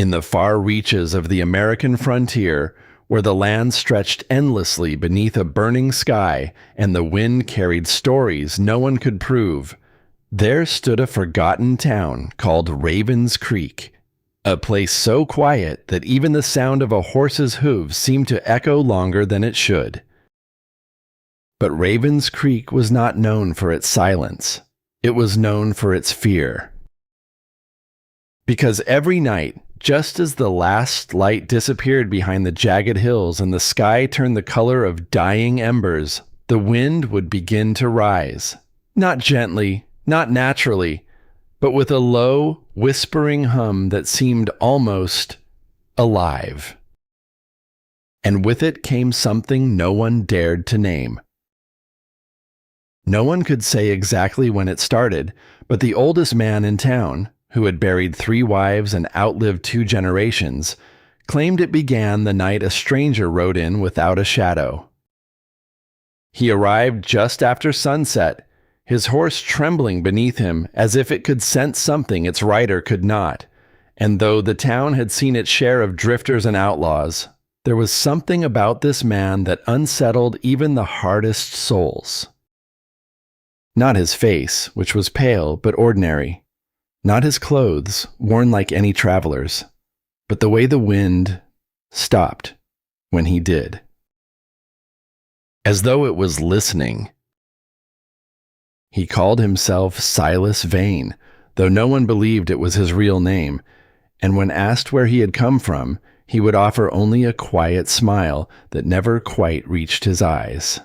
In the far reaches of the American frontier, where the land stretched endlessly beneath a burning sky and the wind carried stories no one could prove, there stood a forgotten town called Raven's Creek, a place so quiet that even the sound of a horse's hooves seemed to echo longer than it should. But Raven's Creek was not known for its silence. It was known for its fear. Because every night, just as the last light disappeared behind the jagged hills and the sky turned the color of dying embers, the wind would begin to rise. Not gently, not naturally, but with a low, whispering hum that seemed almost alive. And with it came something no one dared to name. No one could say exactly when it started, but the oldest man in town, who had buried 3 wives and outlived 2 generations, claimed it began the night a stranger rode in without a shadow. He arrived just after sunset, his horse trembling beneath him as if it could sense something its rider could not, and though the town had seen its share of drifters and outlaws, there was something about this man that unsettled even the hardest souls. Not his face, which was pale but ordinary. Not his clothes, worn like any traveler's, but the way the wind stopped when he did. As though it was listening. He called himself Silas Vane, though no one believed it was his real name, and when asked where he had come from, he would offer only a quiet smile that never quite reached his eyes.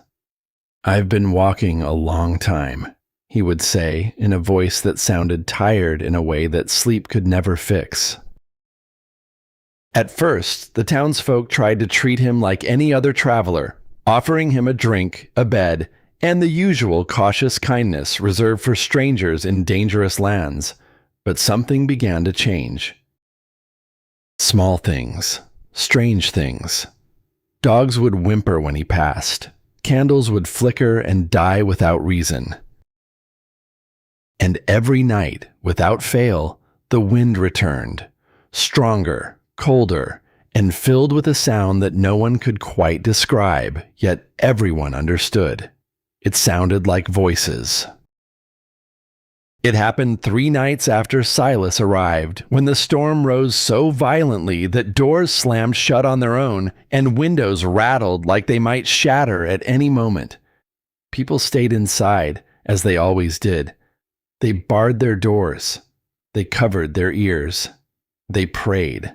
"I've been walking a long time," he would say in a voice that sounded tired in a way that sleep could never fix. At first, the townsfolk tried to treat him like any other traveler, offering him a drink, a bed, and the usual cautious kindness reserved for strangers in dangerous lands. But something began to change. Small things, strange things. Dogs would whimper when he passed. Candles would flicker and die without reason. And every night, without fail, the wind returned, stronger, colder, and filled with a sound that no one could quite describe, yet everyone understood. It sounded like voices. It happened 3 nights after Silas arrived, when the storm rose so violently that doors slammed shut on their own and windows rattled like they might shatter at any moment. People stayed inside, as they always did. They barred their doors. They covered their ears. They prayed.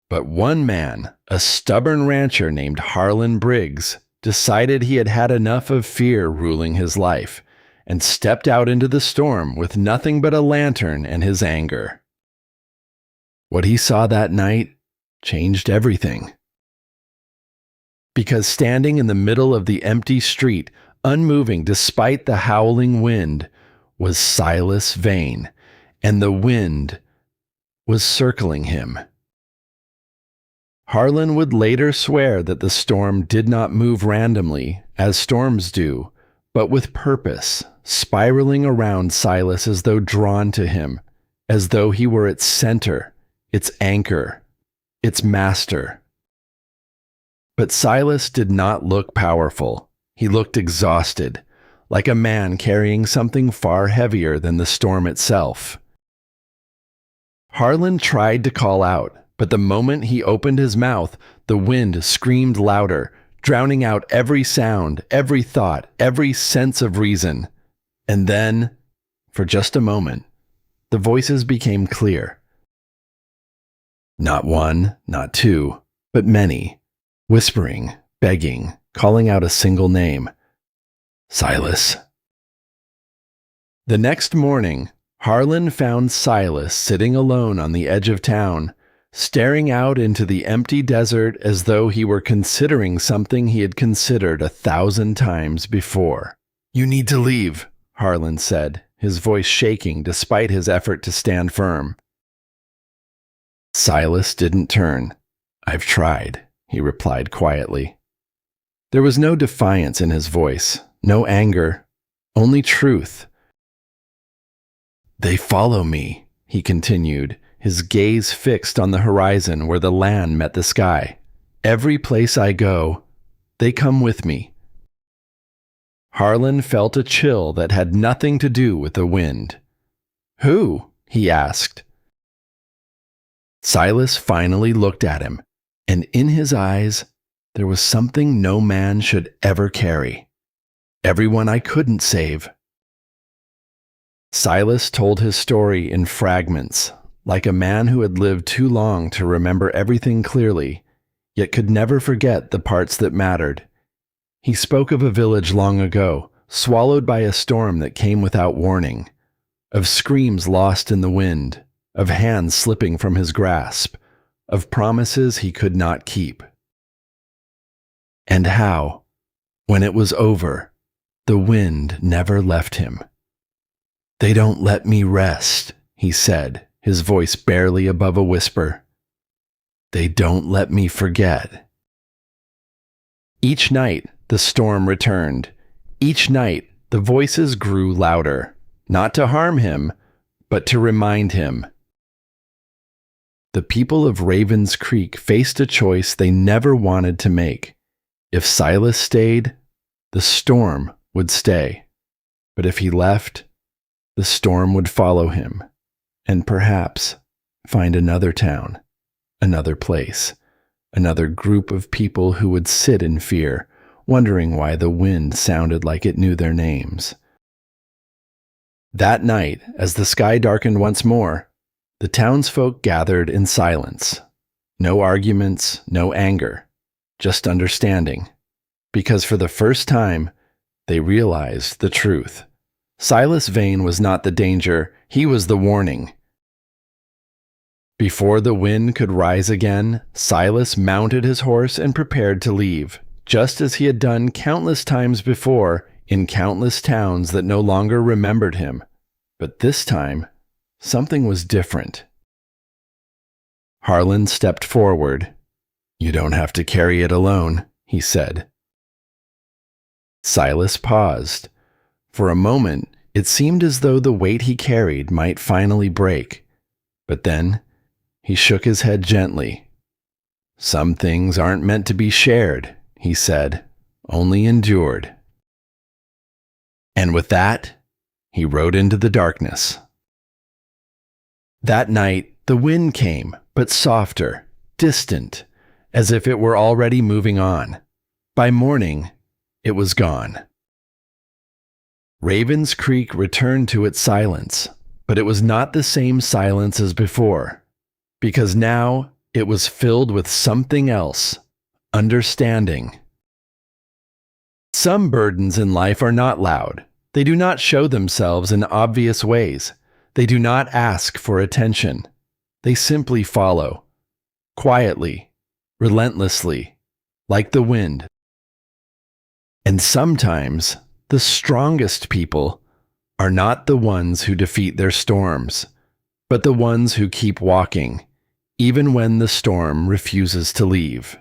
But one man, a stubborn rancher named Harlan Briggs, decided he had had enough of fear ruling his life, and stepped out into the storm with nothing but a lantern and his anger. What he saw that night changed everything. Because standing in the middle of the empty street, unmoving despite the howling wind, was Silas Vane, and the wind was circling him. Harlan would later swear that the storm did not move randomly, as storms do, but with purpose, spiraling around Silas as though drawn to him, as though he were its center, its anchor, its master. But Silas did not look powerful. He looked exhausted, like a man carrying something far heavier than the storm itself. Harlan tried to call out, but the moment he opened his mouth, the wind screamed louder, drowning out every sound, every thought, every sense of reason. And then, for just a moment, the voices became clear. Not one, not 2, but many, whispering, begging, calling out a single name. Silas. The next morning, Harlan found Silas sitting alone on the edge of town, staring out into the empty desert as though he were considering something he had considered 1,000 times before. "You need to leave," Harlan said, his voice shaking despite his effort to stand firm. Silas didn't turn. "I've tried," he replied quietly. There was no defiance in his voice, no anger, only truth. "They follow me," he continued, his gaze fixed on the horizon where the land met the sky. Every place I go, they come with me. Harlan felt a chill that had nothing to do with the wind. Who? He asked. Silas finally looked at him, and in his eyes there was something no man should ever carry. Everyone I couldn't save. Silas told his story in fragments, like a man who had lived too long to remember everything clearly, yet could never forget the parts that mattered. He spoke of a village long ago, swallowed by a storm that came without warning, of screams lost in the wind, of hands slipping from his grasp, of promises he could not keep. And how, when it was over, the wind never left him. "They don't let me rest," he said, his voice barely above a whisper. "They don't let me forget." Each night, the storm returned. Each night, the voices grew louder, not to harm him, but to remind him. The people of Ravens Creek faced a choice they never wanted to make. If Silas stayed, the storm would stay. But if he left, the storm would follow him, and perhaps find another town, another place, another group of people who would sit in fear, wondering why the wind sounded like it knew their names. That night, as the sky darkened once more, the townsfolk gathered in silence. No arguments, no anger, just understanding. Because for the first time, they realized the truth. Silas Vane was not the danger, he was the warning. Before the wind could rise again, Silas mounted his horse and prepared to leave, just as he had done countless times before in countless towns that no longer remembered him. But this time, something was different. Harlan stepped forward. "You don't have to carry it alone," he said. Silas paused. For a moment, it seemed as though the weight he carried might finally break. But then, he shook his head gently. "Some things aren't meant to be shared," he said, "only endured." And with that, he rode into the darkness. That night, the wind came, but softer, distant, as if it were already moving on. By morning, it was gone. Ravens Creek returned to its silence, but it was not the same silence as before, because now it was filled with something else, understanding. Some burdens in life are not loud. They do not show themselves in obvious ways. They do not ask for attention. They simply follow, quietly, relentlessly, like the wind. And sometimes, the strongest people are not the ones who defeat their storms, but the ones who keep walking, even when the storm refuses to leave.